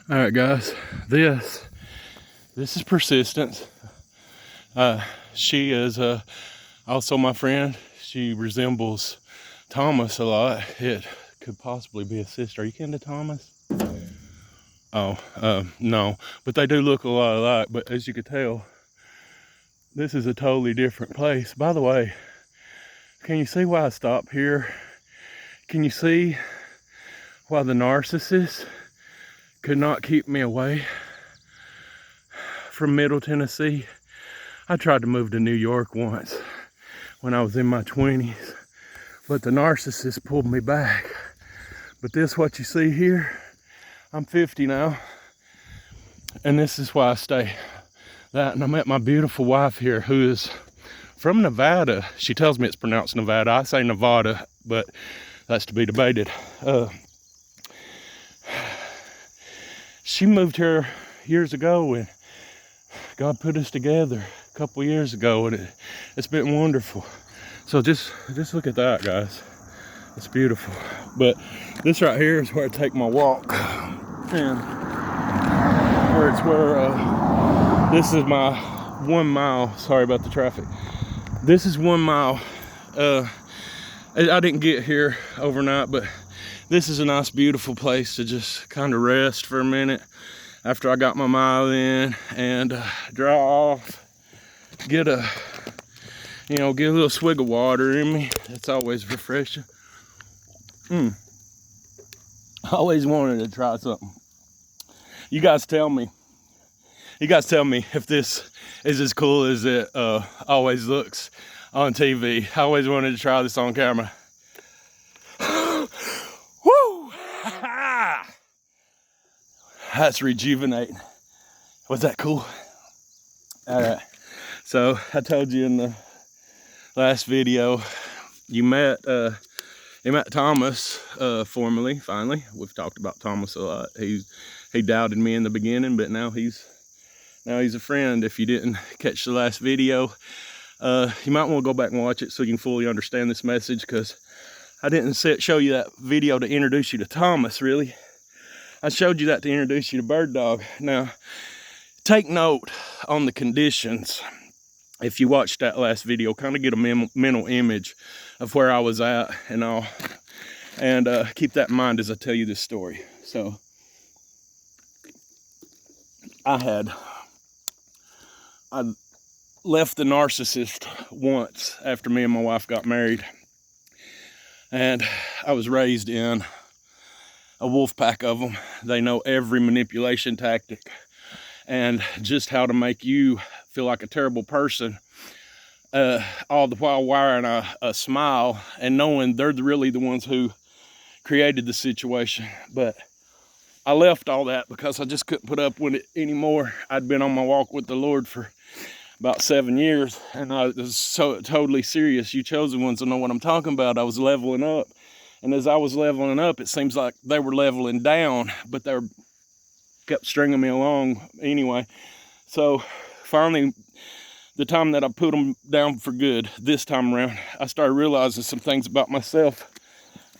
All right, guys, this is persistence. She is also my friend. She resembles Thomas a lot. It could possibly be a sister. Are you kin to Thomas? Oh, no, but they do look a lot alike. But as you can tell, this is a totally different place. By the way, can you see why I stopped here? Can you see why the narcissist could not keep me away from Middle Tennessee? I tried to move to New York once when I was in my 20s, but the narcissist pulled me back. But this, what you see here, I'm 50 now, and this is why I stay. That, and I met my beautiful wife here, who is from Nevada. She tells me it's pronounced Nevada. I say Nevada, but that's to be debated. She moved here years ago, and God put us together a couple years ago, and it's been wonderful. So just look at that, guys. It's beautiful. But this right here is where I take my walk, and this is my 1 mile. Sorry about the traffic. This is 1 mile. I didn't get here overnight, but this is a nice, beautiful place to just kind of rest for a minute after I got my mile in, and dry off, get a little swig of water in me. That's always refreshing. I always wanted to try something. You guys tell me if this is as cool as it always looks on TV. I always wanted to try this on camera. Woo! That's rejuvenating. Was that cool? All right. So I told you in the last video, you met Thomas formally. Finally, we've talked about Thomas a lot. He doubted me in the beginning, but now he's a friend. If you didn't catch the last video, you might want to go back and watch it so you can fully understand this message, because I didn't show you that video to introduce you to Thomas, really. I showed you that to introduce you to Bird Dog. Now, take note on the conditions. If you watched that last video, kind of get a mental image of where I was at and all. And keep that in mind as I tell you this story. So, I left the narcissist once after me and my wife got married. And I was raised in a wolf pack of them. They know every manipulation tactic and just how to make you feel like a terrible person, all the while wearing a smile and knowing they're really the ones who created the situation. But I left all that because I just couldn't put up with it anymore. I'd been on my walk with the Lord for about 7 years, and I was so totally serious. You chosen ones will know what I'm talking about. I was leveling up, and as I was leveling up, it seems like they were leveling down, but they kept stringing me along anyway. So finally, the time that I put them down for good, this time around, I started realizing some things about myself.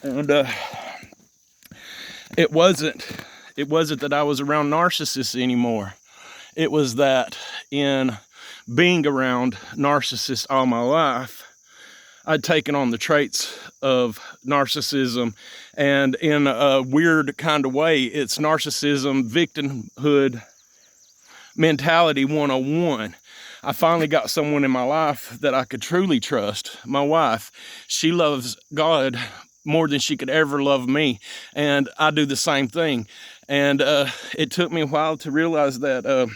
And it wasn't that I was around narcissists anymore. It was that in being around narcissists all my life, I'd taken on the traits of narcissism, and in a weird kind of way, it's narcissism, victimhood mentality 101. I finally got someone in my life that I could truly trust. My wife, she loves God more than she could ever love me, and I do the same thing. And it took me a while to realize that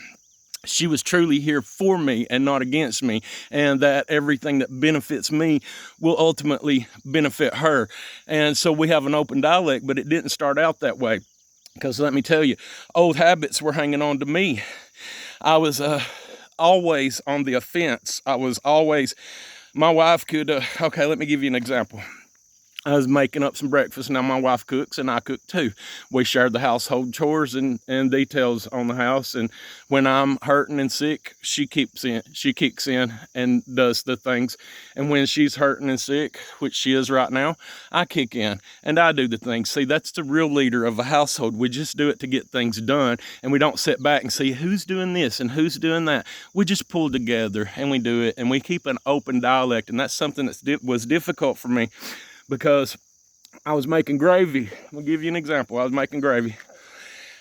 she was truly here for me and not against me, and that everything that benefits me will ultimately benefit her. And so we have an open dialect, but it didn't start out that way, because let me tell you, old habits were hanging on to me. I was always on the offense. My wife could, okay, let me give you an example. I was making up some breakfast. Now my wife cooks and I cook too. We share the household chores and details on the house. And when I'm hurting and sick, she kicks in and does the things. And when she's hurting and sick, which she is right now, I kick in and I do the things. See, that's the real leader of a household. We just do it to get things done, and we don't sit back and see who's doing this and who's doing that. We just pull together and we do it, and we keep an open dialect. And that's something that was difficult for me, because I was making gravy. I'll give you an example. I was making gravy,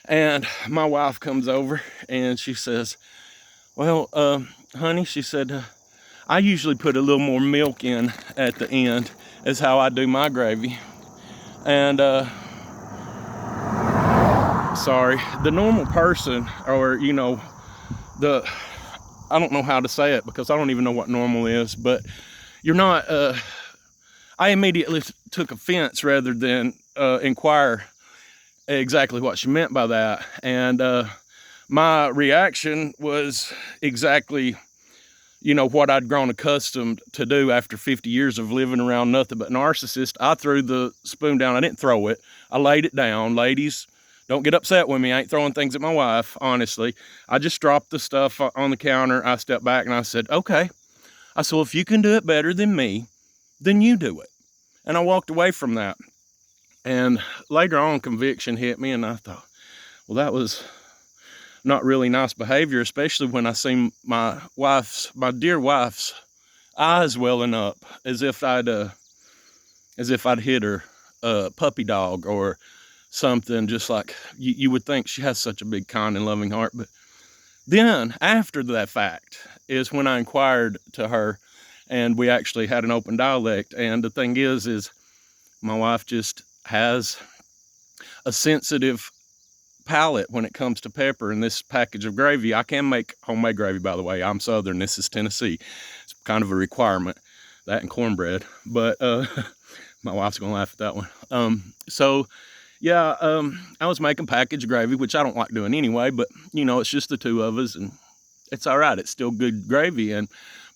and my wife comes over and she says, well, honey, she said, I usually put a little more milk in at the end, is how I do my gravy. And sorry, the normal person, or I don't know how to say it, because I don't even know what normal is, but you're not, I immediately took offense rather than inquire exactly what she meant by that. And my reaction was exactly, what I'd grown accustomed to do after 50 years of living around nothing but narcissists. I threw the spoon down. I didn't throw it. I laid it down. Ladies, don't get upset with me. I ain't throwing things at my wife, honestly. I just dropped the stuff on the counter. I stepped back and I said, okay. I said, well, if you can do it better than me, then you do it. And I walked away from that. And later on, conviction hit me, and I thought, well, that was not really nice behavior, especially when I seen my dear wife's eyes welling up as if I'd hit her puppy dog or something. Just like you would think, she has such a big, kind and loving heart. But then after that fact is when I inquired to her, and we actually had an open dialect. And the thing is my wife just has a sensitive palate when it comes to pepper. And this package of gravy, I can make homemade gravy, by the way. I'm Southern, this is Tennessee. It's kind of a requirement, that and cornbread. But my wife's gonna laugh at that one. I was making packaged gravy, which I don't like doing anyway, but it's just the two of us, and it's all right. It's still good gravy,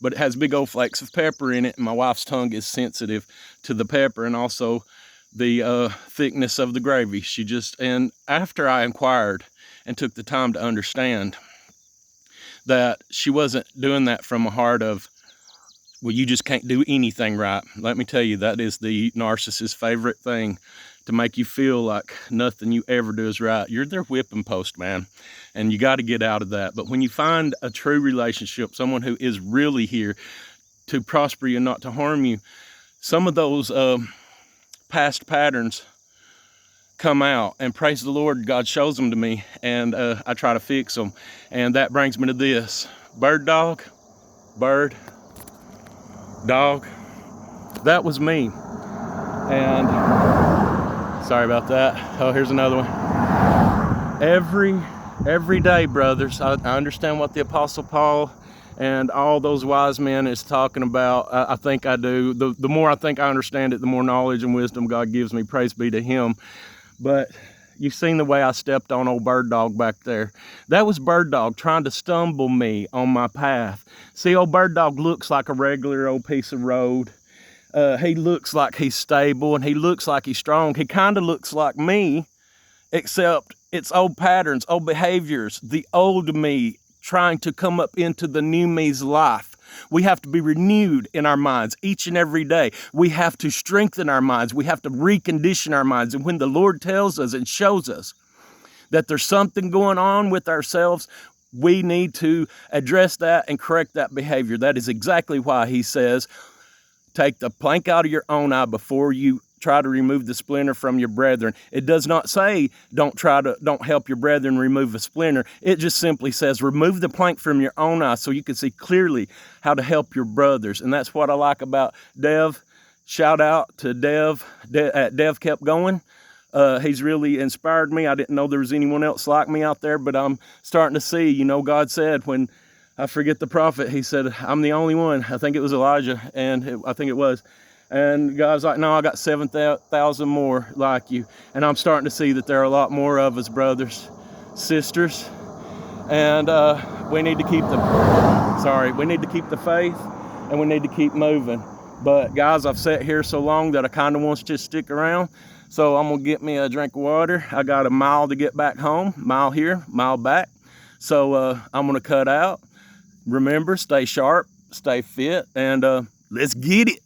but it has big old flakes of pepper in it, and my wife's tongue is sensitive to the pepper and also the thickness of the gravy. And after I inquired and took the time to understand that she wasn't doing that from a heart of, well, you just can't do anything right. Let me tell you, that is the narcissist's favorite thing, to make you feel like nothing you ever do is right. You're their whipping post, man, and you got to get out of that. But when you find a true relationship, someone who is really here to prosper you, not to harm you, some of those past patterns come out, and praise the Lord, God shows them to me, and I try to fix them. And that brings me to this: bird dog, that was me. And sorry about that. Oh, here's another one. Every day, brothers, I understand what the Apostle Paul and all those wise men is talking about. I think I do. The more I think I understand it, the more knowledge and wisdom God gives me. Praise be to him. But you've seen the way I stepped on old Bird Dog back there. That was Bird Dog trying to stumble me on my path. See, old Bird Dog looks like a regular old piece of road. He looks like he's stable, and he looks like he's strong. He kind of looks like me, except it's old patterns, old behaviors, the old me trying to come up into the new me's life. We have to be renewed in our minds each and every day. We have to strengthen our minds. We have to recondition our minds. And when the Lord tells us and shows us that there's something going on with ourselves, we need to address that and correct that behavior. That is exactly why he says, take the plank out of your own eye before you try to remove the splinter from your brethren. It does not say don't help your brethren remove a splinter. It just simply says remove the plank from your own eye so you can see clearly how to help your brothers. And that's what I like about Dev. Shout out to Dev. Dev kept going. He's really inspired me. I didn't know there was anyone else like me out there, but I'm starting to see, God said when, I forget the prophet, he said, I'm the only one. I think it was Elijah, I think it was. And God's like, no, I got 7,000 more like you. And I'm starting to see that there are a lot more of us, brothers, sisters. And we need to keep the faith, and we need to keep moving. But guys, I've sat here so long that I kind of want to just stick around. So I'm gonna get me a drink of water. I got a mile to get back home, mile here, mile back. So I'm gonna cut out. Remember, stay sharp, stay fit, and let's get it.